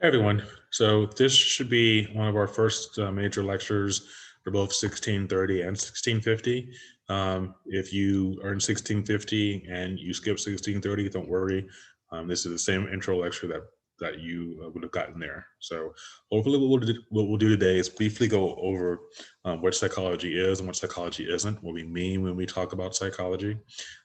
Hey everyone. So this should be one of our first major lectures for both 1630 and 1650. If you are in 1650 and you skip 1630, don't worry. This is the same intro lecture that you would have gotten there. So hopefully what we'll do today is briefly go over what psychology is and what psychology isn't, what we mean when we talk about psychology,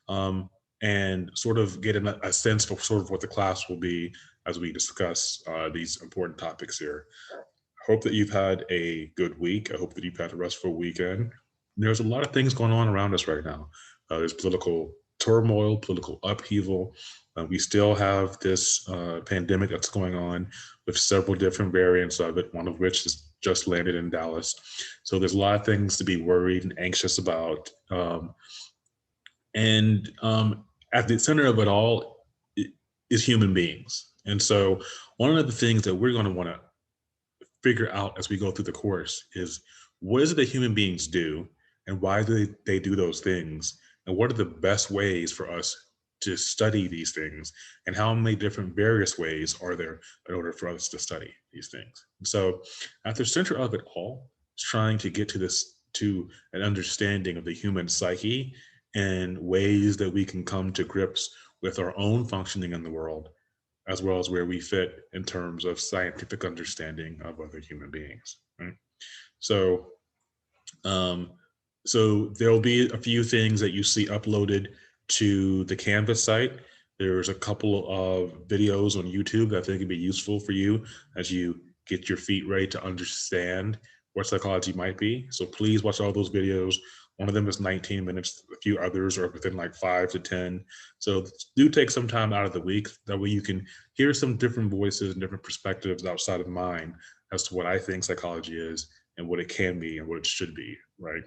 um, and sort of get a sense for sort of what the class will be as we discuss these important topics here. I hope that you've had a good week. I hope that you've had a restful weekend. There's a lot of things going on around us right now. There's political turmoil, political upheaval. We still have this pandemic that's going on with several different variants of it, one of which has just landed in Dallas. So there's a lot of things to be worried and anxious about. And at the center of it all is human beings. And so one of the things that we're going to want to figure out as we go through the course is what is it that human beings do and why do they do those things? And what are the best ways for us to study these things? And how many different various ways are there in order for us to study these things? And so at the center of it all is trying to get to an understanding of the human psyche and ways that we can come to grips with our own functioning in the world, as well as where we fit in terms of scientific understanding of other human beings. Right? So, um, so there'll be a few things that you see uploaded to the Canvas site. There's a couple of videos on YouTube that I think would be useful for you as you get your feet ready to understand what psychology might be. So please watch all those videos. One of them is 19 minutes. A few others are within like 5 to 10. So do take some time out of the week. That way you can hear some different voices and different perspectives outside of mine as to what I think psychology is and what it can be and what it should be, right?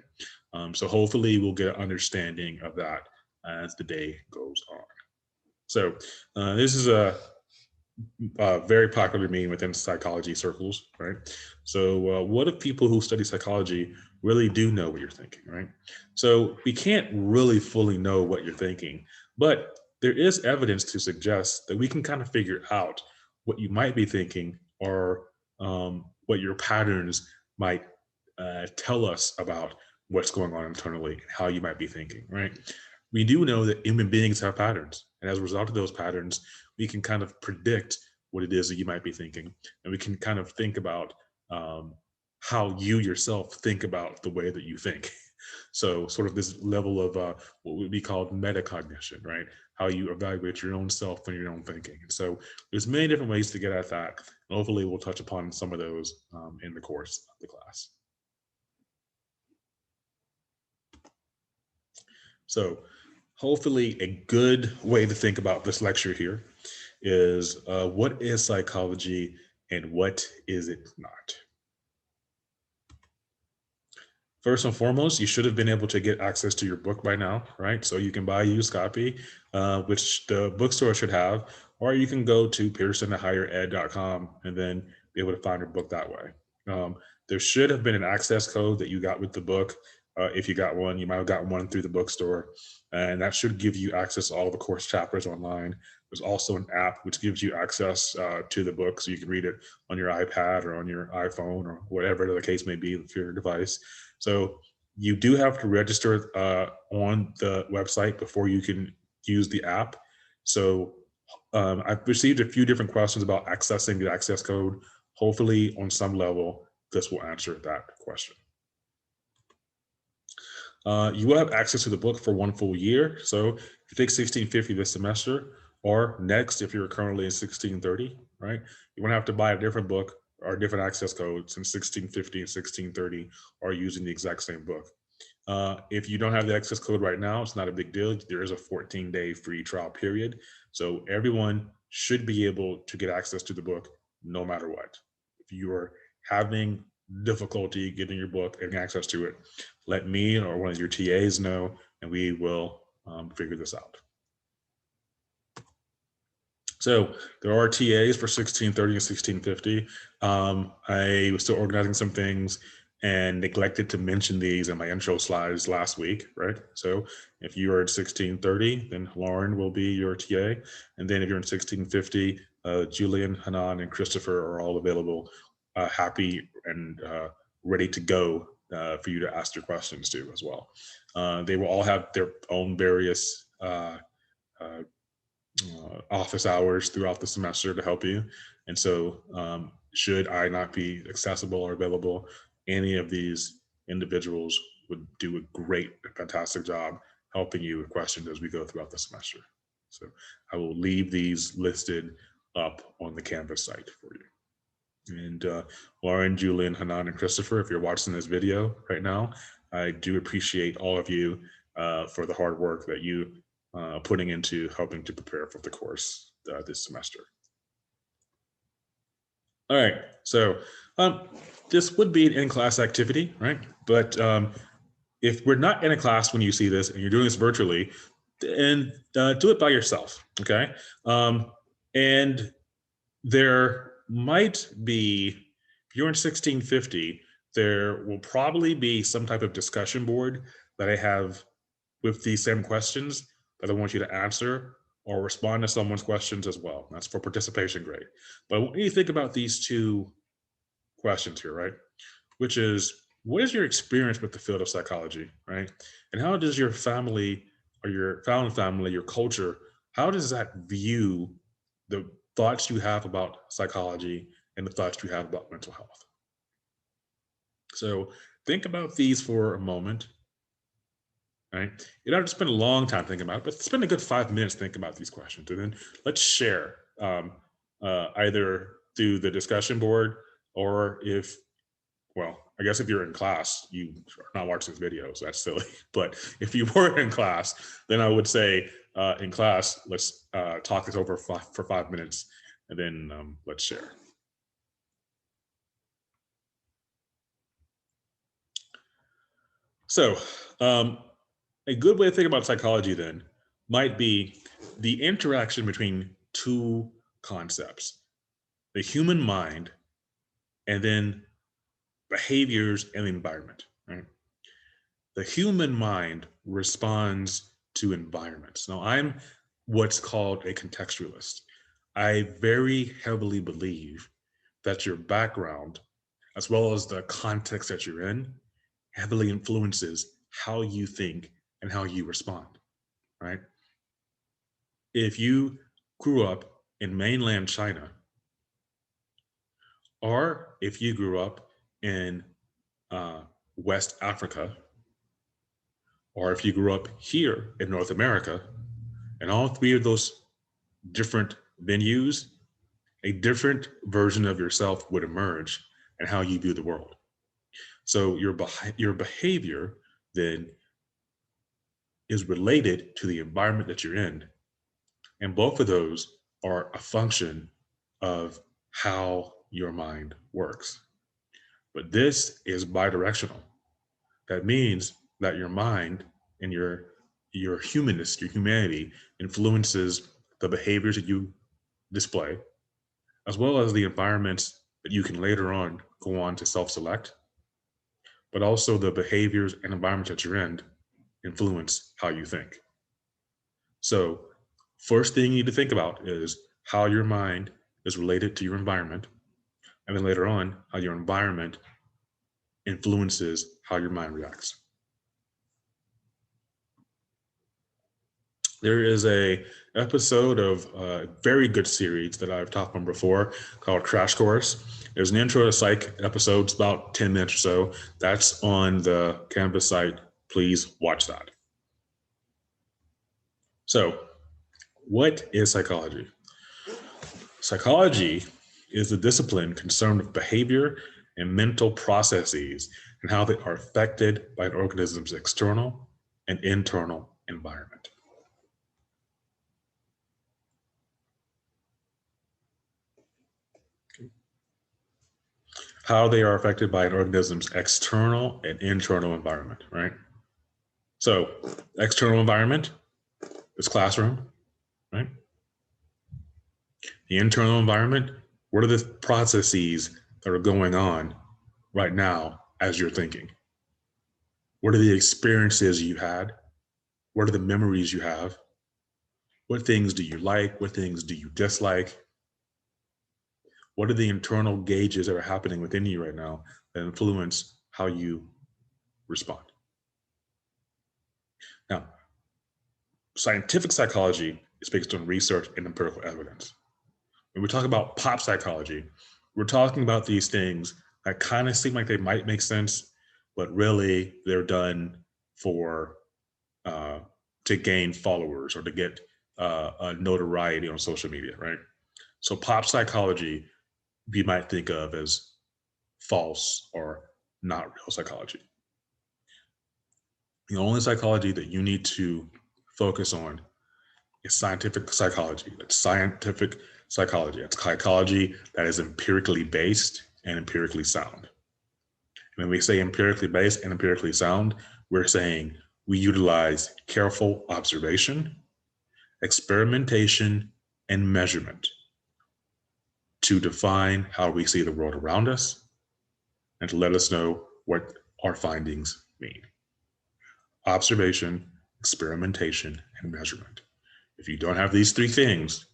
So hopefully we'll get an understanding of that as the day goes on. So this is a very popular meme within psychology circles, right? So what if people who study psychology really do know what you're thinking, right? So we can't really fully know what you're thinking, but there is evidence to suggest that we can kind of figure out what you might be thinking or what your patterns might tell us about what's going on internally and how you might be thinking, right? We do know that human beings have patterns, and as a result of those patterns, we can kind of predict what it is that you might be thinking, and we can kind of think about how you yourself think about the way that you think. So sort of this level of what would be called metacognition, right? How you evaluate your own self and your own thinking. And so there's many different ways to get at that. And hopefully we'll touch upon some of those in the course of the class. So hopefully a good way to think about this lecture here is what is psychology and what is it not? First and foremost, you should have been able to get access to your book by now, right? So you can buy a used copy, which the bookstore should have, or you can go to pearsonhighered.com and then be able to find your book that way. There should have been an access code that you got with the book. If you got one, you might have gotten one through the bookstore, and that should give you access to all the course chapters online. There's also an app which gives you access to the book, so you can read it on your iPad or on your iPhone or whatever the case may be for your device. So you do have to register on the website before you can use the app. So I've received a few different questions about accessing the access code. Hopefully on some level, this will answer that question. You will have access to the book for 1 full year. So if you take 1650 this semester or next, if you're currently in 1630, right, you won't have to buy a different book or different access codes since 1650 and 1630 are using the exact same book. If you don't have the access code right now, it's not a big deal. There is a 14-day free trial period. So everyone should be able to get access to the book no matter what. If you are having difficulty getting your book and access to it, let me or one of your TAs know, and we will figure this out. So there are TAs for 1630 and 1650. I was still organizing some things and neglected to mention these in my intro slides last week, right? So if you are at 1630, then Lauren will be your TA. And then if you're in 1650, Julian, Hanan, and Christopher are all available, happy and ready to go for you to ask your questions to as well. They will all have their own various office hours throughout the semester to help you. And so should I not be accessible or available, any of these individuals would do a great, fantastic job helping you with questions as we go throughout the semester. So I will leave these listed up on the Canvas site for you. And Lauren, Julian, Hanan, and Christopher, if you're watching this video right now, I do appreciate all of you for the hard work that you putting into helping to prepare for the course this semester. All right, so this would be an in-class activity, right? But if we're not in a class when you see this and you're doing this virtually, then do it by yourself, okay? And there might be, if you're in 1650, there will probably be some type of discussion board that I have with these same questions that I want you to answer or respond to someone's questions as well. That's for participation grade. But when you think about these two questions here, right? Which is, what is your experience with the field of psychology, right? And how does your family or your found family, your culture, how does that view the thoughts you have about psychology and the thoughts you have about mental health? So think about these for a moment, right? You don't have to spend a long time thinking about it, but spend a good 5 minutes thinking about these questions. And then let's share either through the discussion board or if, well, I guess if you're in class, you are not watching this video, so that's silly. But if you were in class, then I would say in class, let's talk this over for 5 minutes and then let's share. So a good way to think about psychology then might be the interaction between two concepts, the human mind and then behaviors and the environment, right? The human mind responds to environments. Now, I'm what's called a contextualist. I very heavily believe that your background, as well as the context that you're in, heavily influences how you think and how you respond, right? If you grew up in mainland China, or if you grew up in West Africa, or if you grew up here in North America, in all three of those different venues, a different version of yourself would emerge and how you view the world. So your behavior then is related to the environment that you're in. And both of those are a function of how your mind works. But this is bidirectional. That means that your mind and your humanness, your humanity influences the behaviors that you display, as well as the environments that you can later on go on to self-select, but also the behaviors and environments that you're in influence how you think. So first thing you need to think about is how your mind is related to your environment, and then later on, how your environment influences how your mind reacts. There is a episode of a very good series that I've talked on before called Crash Course. There's an intro to psych episode, it's about 10 minutes or so. That's on the Canvas site. Please watch that. So, what is psychology? Psychology is the discipline concerned with behavior and mental processes and how they are affected by an organism's external and internal environment. How they are affected by an organism's external and internal environment, right? So, external environment is classroom, right? The internal environment, what are the processes that are going on right now as you're thinking? What are the experiences you had? What are the memories you have? What things do you like? What things do you dislike? What are the internal gauges that are happening within you right now that influence how you respond? Now, scientific psychology is based on research and empirical evidence. When we talk about pop psychology, we're talking about these things that kind of seem like they might make sense, but really they're done for to gain followers or to get a notoriety on social media, right? So pop psychology, you might think of as false or not real psychology. The only psychology that you need to focus on is scientific psychology. That's scientific psychology. It's psychology that is empirically based and empirically sound. And when we say empirically based and empirically sound, we're saying we utilize careful observation, experimentation, and measurement to define how we see the world around us and to let us know what our findings mean. Observation, experimentation, and measurement. If you don't have these three things,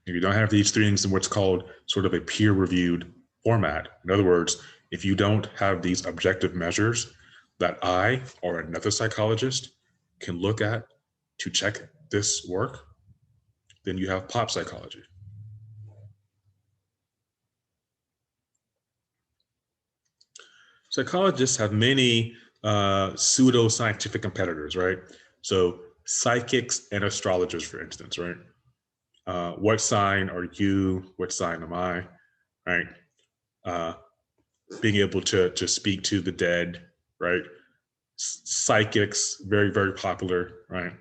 if you don't have these things in what's called sort of a peer-reviewed format, in other words, if you don't have these objective measures that I or another psychologist can look at to check this work, then you have pop psychology. Psychologists have many pseudo-scientific competitors, right? So psychics and astrologers, for instance, right? What sign are you? What sign am I? Right? Being able to speak to the dead, right? Psychics, very, very popular, right?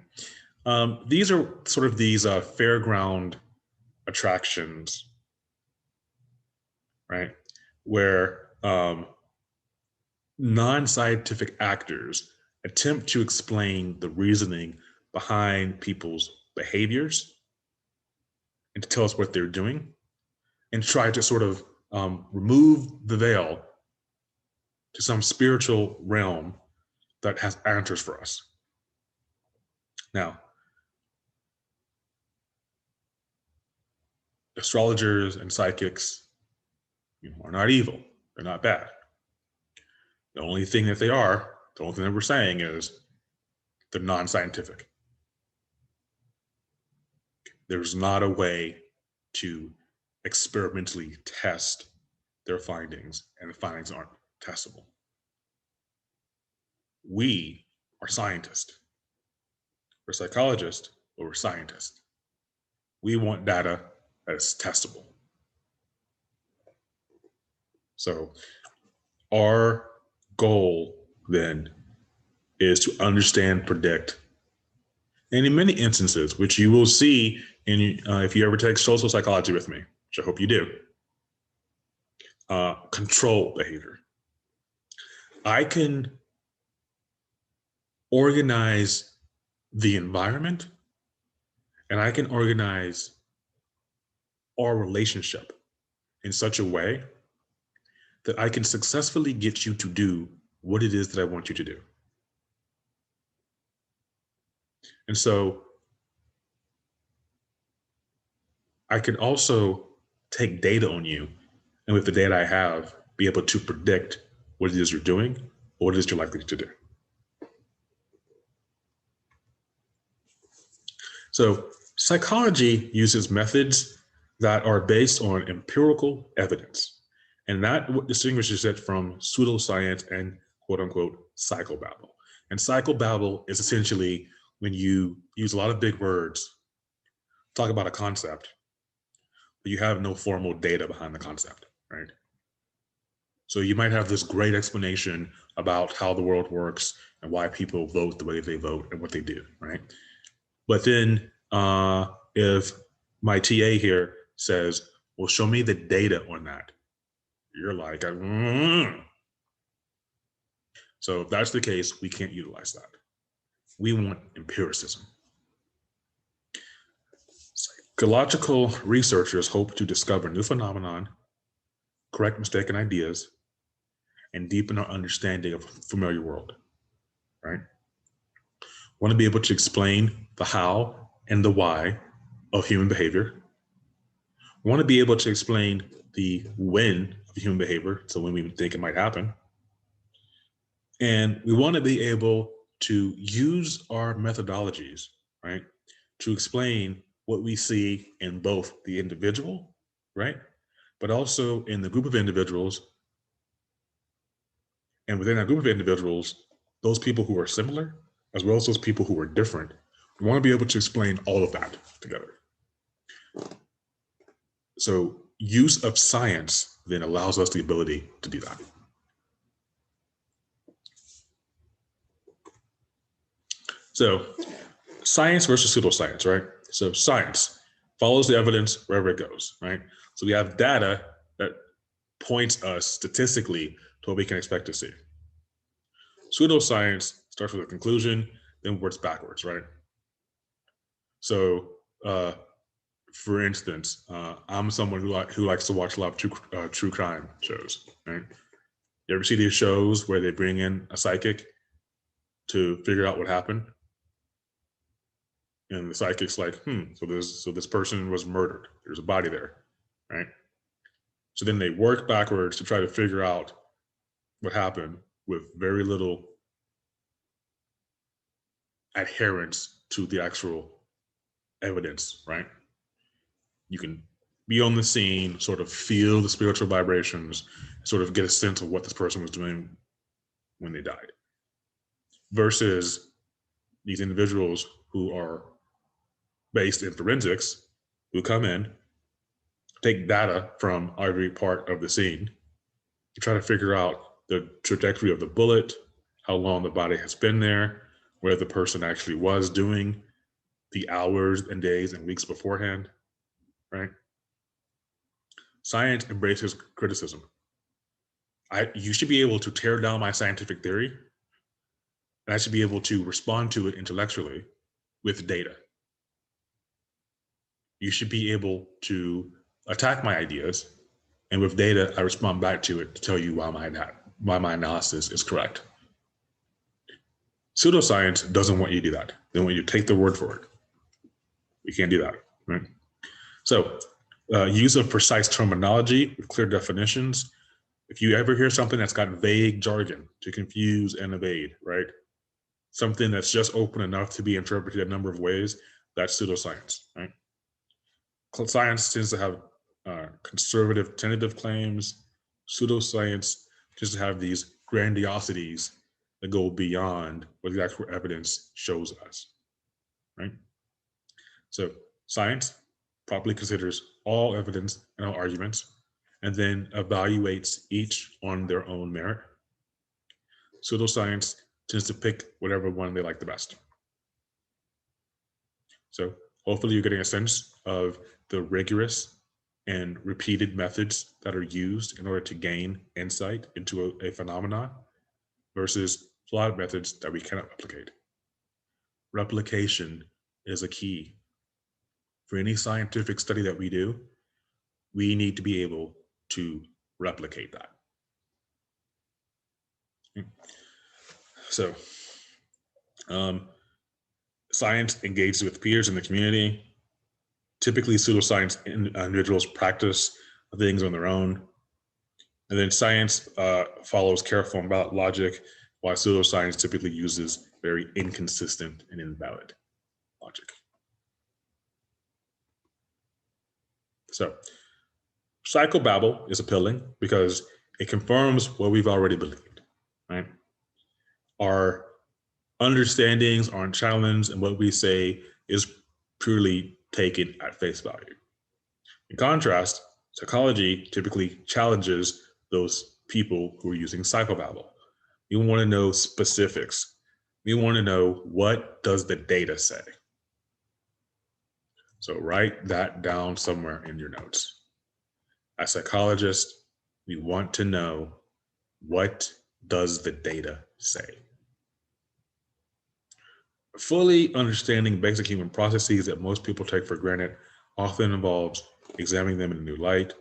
These are sort of these fairground attractions, right? Where non-scientific actors attempt to explain the reasoning behind people's behaviors and to tell us what they're doing and try to sort of remove the veil to some spiritual realm that has answers for us. Now, astrologers and psychics, are not evil. They're not bad. The only thing that they are, the only thing that we're saying is they're non-scientific. There's not a way to experimentally test their findings, and the findings aren't testable. We are scientists. We're psychologists, but we're scientists. We want data that is testable. So our goal then is to understand, predict, and in many instances, which you will see if you ever take social psychology with me, which I hope you do, control behavior. I can organize the environment and I can organize our relationship in such a way that I can successfully get you to do what it is that I want you to do. And so I can also take data on you, and with the data I have, be able to predict what it is you're doing or what it is you're likely to do. So psychology uses methods that are based on empirical evidence. And that what distinguishes it from pseudoscience and quote unquote psychobabble. And psychobabble is essentially when you use a lot of big words, talk about a concept, but you have no formal data behind the concept, right? So you might have this great explanation about how the world works and why people vote the way they vote and what they do, right? But then if my TA here says, well, show me the data on that, you're like, So if that's the case, we can't utilize that. We want empiricism. Psychological researchers hope to discover new phenomenon, correct mistaken ideas, and deepen our understanding of the familiar world, right? Want to be able to explain the how and the why of human behavior. We want to be able to explain the when of human behavior, so when we think it might happen. And we want to be able to use our methodologies, right, to explain what we see in both the individual, right, but also in the group of individuals. And within that group of individuals, those people who are similar, as well as those people who are different, we want to be able to explain all of that together. So use of science then allows us the ability to do that. So science versus pseudoscience, right? So science follows the evidence wherever it goes, right? So we have data that points us statistically to what we can expect to see. Pseudoscience starts with a conclusion, then works backwards, right? So, for instance, I'm someone who likes to watch a lot of true crime shows, right? You ever see these shows where they bring in a psychic to figure out what happened? And the psychic's like, so this person was murdered. There's a body there, right? So then they work backwards to try to figure out what happened with very little adherence to the actual evidence, right? You can be on the scene, sort of feel the spiritual vibrations, sort of get a sense of what this person was doing when they died. Versus these individuals who are based in forensics, who come in, take data from every part of the scene to try to figure out the trajectory of the bullet, how long the body has been there, where the person actually was doing the hours and days and weeks beforehand, right? Science embraces criticism. You should be able to tear down my scientific theory, and I should be able to respond to it intellectually with data. You should be able to attack my ideas, and with data, I respond back to it to tell you why my analysis is correct. Pseudoscience doesn't want you to do that. They want you to take their word for it. We can't do that, right? So, use of precise terminology with clear definitions. If you ever hear something that's got vague jargon to confuse and evade, right? Something that's just open enough to be interpreted a number of ways, that's pseudoscience, right? Science tends to have conservative, tentative claims. Pseudoscience tends to have these grandiosities that go beyond what the actual evidence shows us, right? So science properly considers all evidence and all arguments, and then evaluates each on their own merit. Pseudoscience tends to pick whatever one they like the best. So hopefully you're getting a sense of the rigorous and repeated methods that are used in order to gain insight into a phenomenon versus flawed methods that we cannot replicate. Replication is a key. For any scientific study that we do, we need to be able to replicate that. So, science engages with peers in the community. Typically, pseudoscience individuals practice things on their own. And then science follows careful and balanced logic, while pseudoscience typically uses very inconsistent and invalid logic. So, psychobabble is appealing because it confirms what we've already believed, right? Our understandings aren't challenged, and what we say is purely taken at face value. In contrast, psychology typically challenges those people who are using psychobabble. We want to know specifics. We want to know, what does the data say? So write that down somewhere in your notes. As psychologists, we want to know, what does the data say? Fully understanding basic human processes that most people take for granted often involves examining them in a new light,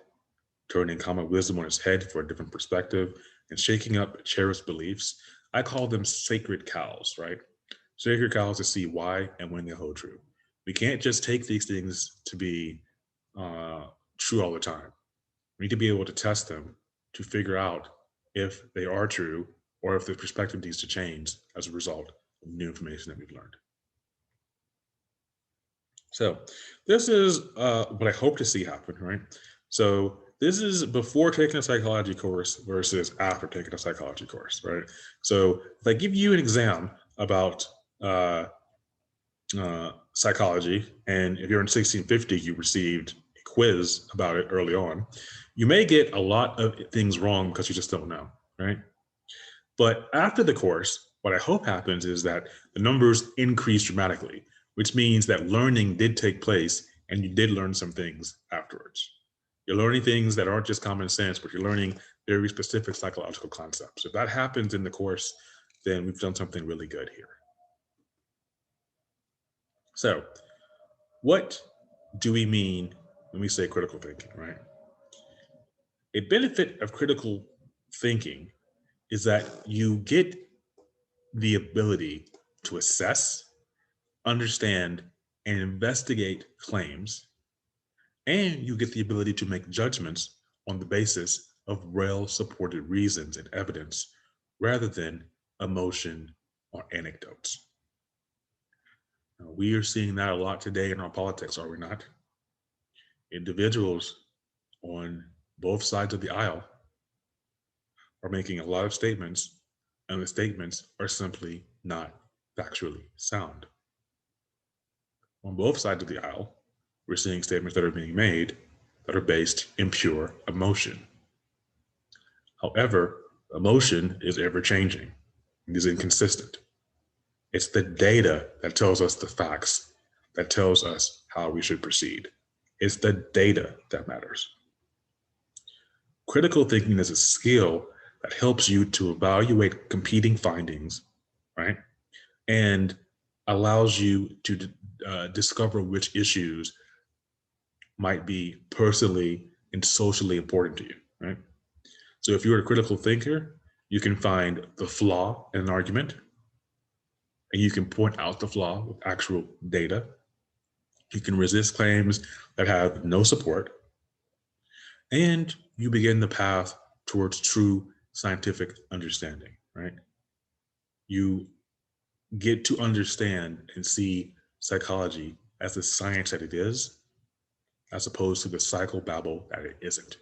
turning common wisdom on its head for a different perspective, and shaking up cherished beliefs. I call them sacred cows, right? Sacred cows to see why and when they hold true. We can't just take these things to be true all the time. We need to be able to test them to figure out if they are true or if the perspective needs to change as a result of new information that we've learned. So this is what I hope to see happen, right? So this is before taking a psychology course versus after taking a psychology course, right? So if I give you an exam about psychology, and if you're in 1650, you received a quiz about it early on, you may get a lot of things wrong because you just don't know, right? But after the course, what I hope happens is that the numbers increase dramatically, which means that learning did take place and you did learn some things afterwards. You're learning things that aren't just common sense, but you're learning very specific psychological concepts. If that happens in the course, then we've done something really good here. So, what do we mean when we say critical thinking, right? A benefit of critical thinking is that you get the ability to assess, understand, and investigate claims, and you get the ability to make judgments on the basis of well-supported reasons and evidence rather than emotion or anecdotes. Now, we are seeing that a lot today in our politics, are we not? Individuals on both sides of the aisle are making a lot of statements, and the statements are simply not factually sound. On both sides of the aisle, we're seeing statements that are being made that are based in pure emotion. However, emotion is ever changing, it is inconsistent. It's the data that tells us the facts, that tells us how we should proceed. It's the data that matters. Critical thinking is a skill that helps you to evaluate competing findings, right? And allows you to discover which issues might be personally and socially important to you, right? So if you're a critical thinker, you can find the flaw in an argument, and you can point out the flaw with actual data. You can resist claims that have no support, and you begin the path towards true scientific understanding, right? You get to understand and see psychology as the science that it is, as opposed to the psychobabble that it isn't.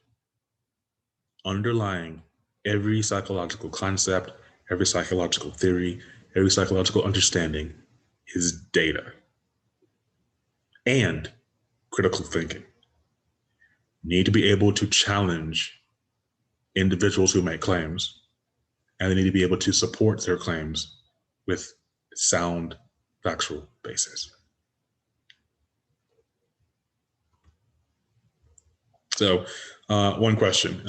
Underlying every psychological concept, every psychological theory, every psychological understanding is data and critical thinking. You need to be able to challenge individuals who make claims, and they need to be able to support their claims with sound factual basis. So, one question.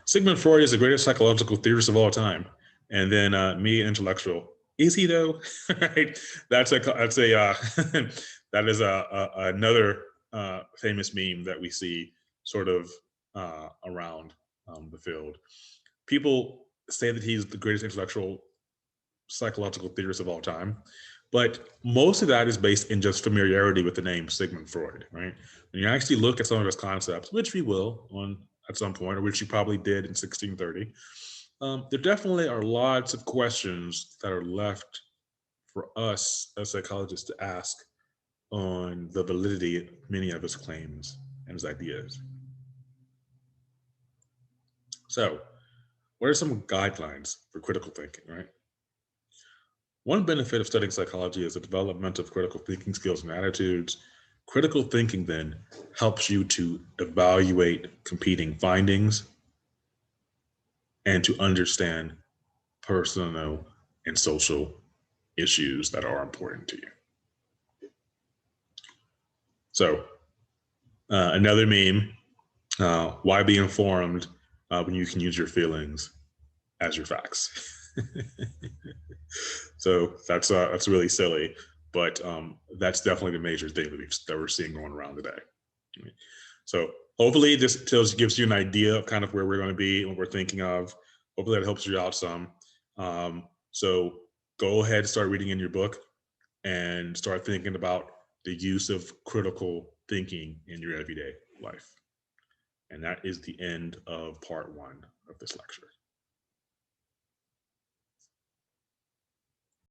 Sigmund Freud is the greatest psychological theorist of all time. And then me, intellectual. Is he though? Right? That's a that is another famous meme that we see sort of around the field. People say that he's the greatest intellectual psychological theorist of all time. But most of that is based in just familiarity with the name Sigmund Freud, right? When you actually look at some of his concepts, which we will on at some point, or which you probably did in 1630, there definitely are lots of questions that are left for us as psychologists to ask on the validity of many of his claims and his ideas. So, what are some guidelines for critical thinking, right? One benefit of studying psychology is the development of critical thinking skills and attitudes. Critical thinking then helps you to evaluate competing findings and to understand personal and social issues that are important to you. So, another meme, why be informed when you can use your feelings as your facts? So that's really silly, but that's definitely the major thing that we're seeing going around today. So hopefully this gives you an idea of kind of where we're going to be and what we're thinking of. Hopefully that helps you out some. So go ahead and start reading in your book and start thinking about the use of critical thinking in your everyday life. And that is the end of part one of this lecture.